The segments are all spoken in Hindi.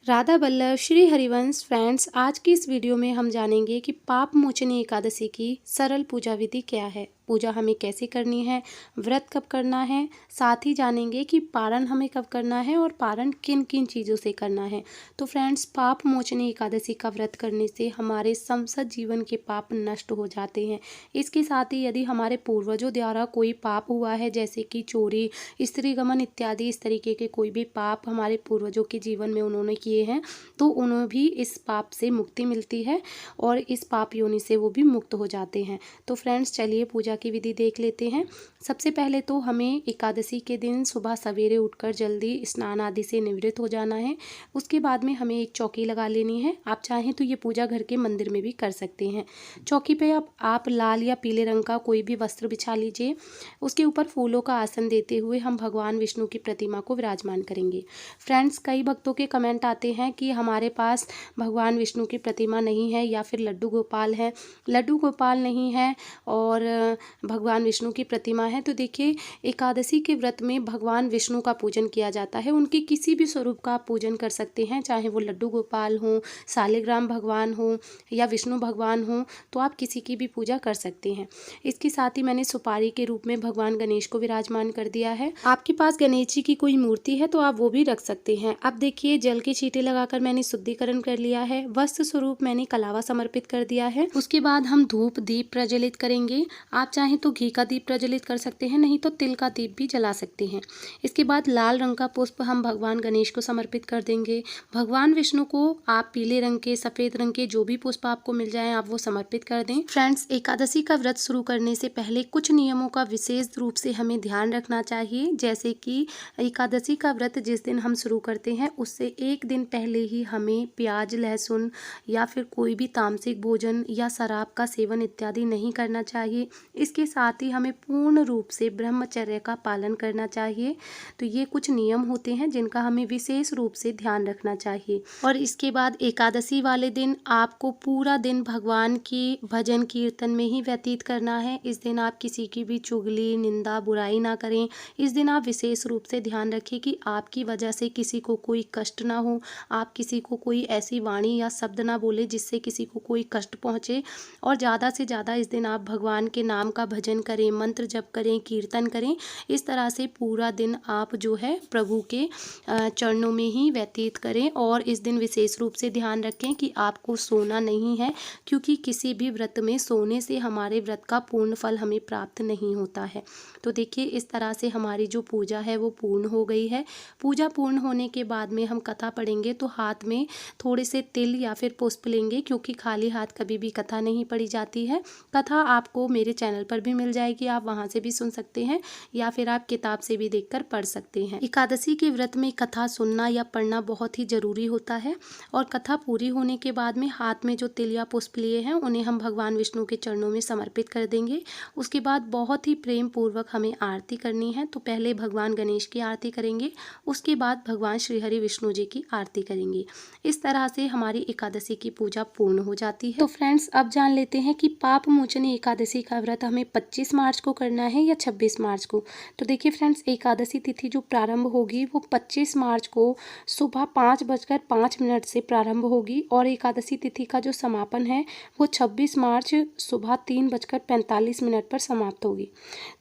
राधा बल्लभ श्री हरिवंश फ्रेंड्स, आज की इस वीडियो में हम जानेंगे कि पाप मोचनी एकादशी की सरल पूजा विधि क्या है, पूजा हमें कैसे करनी है, व्रत कब करना है। साथ ही जानेंगे कि पारण हमें कब करना है और पारण किन किन चीज़ों से करना है। तो फ्रेंड्स, पाप मोचनी एकादशी का व्रत करने से हमारे समस्त जीवन के पाप नष्ट हो जाते हैं। इसके साथ ही यदि हमारे पूर्वजों द्वारा कोई पाप हुआ है, जैसे कि चोरी, स्त्री गमन इत्यादि इस तरीके के कोई भी पाप हमारे पूर्वजों के जीवन में उन्होंने किए हैं, तो उन्हें भी इस पाप से मुक्ति मिलती है और इस पाप योनि से वो भी मुक्त हो जाते हैं। तो फ्रेंड्स, चलिए पूजा की विधि देख लेते हैं। सबसे पहले तो हमें एकादशी के दिन सुबह सवेरे उठकर जल्दी स्नान आदि से निवृत्त हो जाना है। उसके बाद में हमें एक चौकी लगा लेनी है। आप चाहें तो ये पूजा घर के मंदिर में भी कर सकते हैं। चौकी पे आप लाल या पीले रंग का कोई भी वस्त्र बिछा लीजिए। उसके ऊपर फूलों का आसन देते हुए हम भगवान विष्णु की प्रतिमा को विराजमान करेंगे। फ्रेंड्स, कई भक्तों के कमेंट आते हैं कि हमारे पास भगवान विष्णु की प्रतिमा नहीं है या फिर लड्डू गोपाल है। लड्डू गोपाल नहीं है और भगवान विष्णु की प्रतिमा है। तो देखिए, एकादशी के व्रत में भगवान विष्णु का पूजन किया जाता है। उनके किसी भी स्वरूप का आप पूजन कर सकते हैं, चाहे वो लड्डू गोपाल हो, शालिग्राम भगवान हो या विष्णु भगवान हो, तो आप किसी की भी पूजा कर सकते हैं। इसके साथ ही मैंने सुपारी के रूप में भगवान गणेश को विराजमान कर दिया है। आपके पास गणेश जी की कोई मूर्ति है तो आप वो भी रख सकते हैं। अब देखिए, जल के छींटे लगाकर मैंने शुद्धिकरण कर लिया है। वस्त्र स्वरूप मैंने कलावा समर्पित कर दिया है। उसके बाद हम धूप दीप प्रज्वलित करेंगे। आप चाहें तो घी का दीप प्रज्वलित कर सकते हैं, नहीं तो तिल का दीप भी जला सकते हैं। इसके बाद लाल रंग का पुष्प हम भगवान गणेश को समर्पित कर देंगे। भगवान विष्णु को आप पीले रंग के, सफेद रंग के जो भी पुष्प आपको मिल जाए आप वो समर्पित कर दें। फ्रेंड्स, एकादशी का व्रत शुरू करने से पहले कुछ नियमों का विशेष रूप से हमें ध्यान रखना चाहिए। जैसे कि एकादशी का व्रत जिस दिन हम शुरू करते हैं उससे एक दिन पहले ही हमें प्याज, लहसुन या फिर कोई भी तामसिक भोजन या शराब का सेवन इत्यादि नहीं करना चाहिए। इसके साथ ही हमें पूर्ण रूप से ब्रह्मचर्य का पालन करना चाहिए। तो ये कुछ नियम होते हैं जिनका हमें विशेष रूप से ध्यान रखना चाहिए। और इसके बाद एकादशी वाले दिन आपको पूरा दिन भगवान की भजन कीर्तन में ही व्यतीत करना है। इस दिन आप किसी की भी चुगली, निंदा, बुराई ना करें। इस दिन आप विशेष रूप से ध्यान रखें कि आपकी वजह से किसी को कोई कष्ट ना हो, आप किसी को कोई ऐसी वाणी या शब्द ना बोले जिससे किसी को कोई कष्ट पहुँचे। और ज़्यादा से ज़्यादा इस दिन आप भगवान के नाम का भजन करें, मंत्र जप करें, कीर्तन करें। इस तरह से पूरा दिन आप जो है प्रभु के चरणों में ही व्यतीत करें। और इस दिन विशेष रूप से ध्यान रखें कि आपको सोना नहीं है, क्योंकि किसी भी व्रत में सोने से हमारे व्रत का पूर्ण फल हमें प्राप्त नहीं होता है। तो देखिए, इस तरह से हमारी जो पूजा है वो पूर्ण हो गई है। पूजा पूर्ण होने के बाद में हम कथा पढ़ेंगे, तो हाथ में थोड़े से तिल या फिर पुष्प लेंगे, क्योंकि खाली हाथ कभी भी कथा नहीं पढ़ी जाती है। कथा आपको मेरे चैनल पर भी मिल जाएगी, आप वहां से भी सुन सकते हैं या फिर आप किताब से भी देखकर पढ़ सकते हैं। एकादशी के व्रत में कथा सुनना या पढ़ना बहुत ही जरूरी होता है। और कथा पूरी होने के बाद में हाथ में जो तिल या पुष्प लिए हैं उन्हें हम भगवान विष्णु के चरणों में समर्पित कर देंगे। उसके बाद बहुत ही प्रेम पूर्वक हमें आरती करनी है। तो पहले भगवान गणेश की आरती करेंगे, उसके बाद भगवान श्री हरि विष्णु जी की आरती करेंगे। इस तरह से हमारी एकादशी की पूजा पूर्ण हो जाती है। तो फ्रेंड्स, अब जान लेते हैं कि पाप मोचनी एकादशी का व्रत हमें 25 मार्च को करना है या 26 मार्च को। तो देखिए फ्रेंड्स, एकादशी तिथि जो प्रारंभ होगी वो 25 मार्च को सुबह 5:05 से प्रारंभ होगी और एकादशी तिथि का जो समापन है वो 26 मार्च सुबह 3:45 पर समाप्त होगी।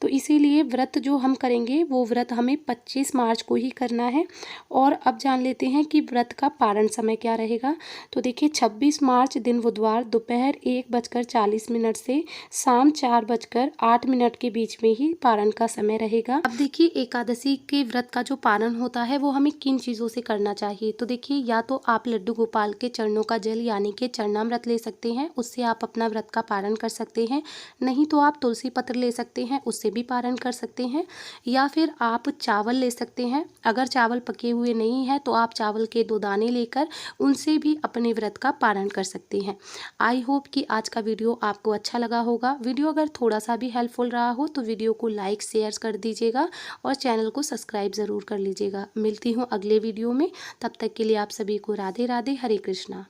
तो इसीलिए व्रत जो हम करेंगे वो व्रत हमें 25 मार्च को ही करना है। और अब जान लेते हैं कि व्रत का पारण समय क्या रहेगा। तो देखिए, 26 मार्च दिन बुधवार दोपहर 1:40 से शाम 4:08 के बीच में ही पारण का समय रहेगा। अब देखिए, एकादशी के व्रत का जो पारण होता है वो हमें किन चीज़ों से करना चाहिए। तो देखिए, या तो आप लड्डू गोपाल के चरणों का जल यानी कि चरणामृत ले सकते हैं, उससे आप अपना व्रत का पारण कर सकते हैं। नहीं तो आप तुलसी पत्र ले सकते हैं, उससे भी पारण कर सकते हैं। या फिर आप चावल ले सकते हैं। अगर चावल पके हुए नहीं है तो आप चावल के 2 दाने लेकर उनसे भी अपने व्रत का पारण कर सकते हैं। आई होप कि आज का वीडियो आपको अच्छा लगा होगा। वीडियो अगर थोड़ा सा भी हेल्पफुल रहा हो तो वीडियो को लाइक शेयर कर दीजिएगा और चैनल को सब्सक्राइब ज़रूर कर लीजिएगा। मिलती हूँ अगले वीडियो में, तब तक के लिए आप सभी को राधे राधे, हरे कृष्णा।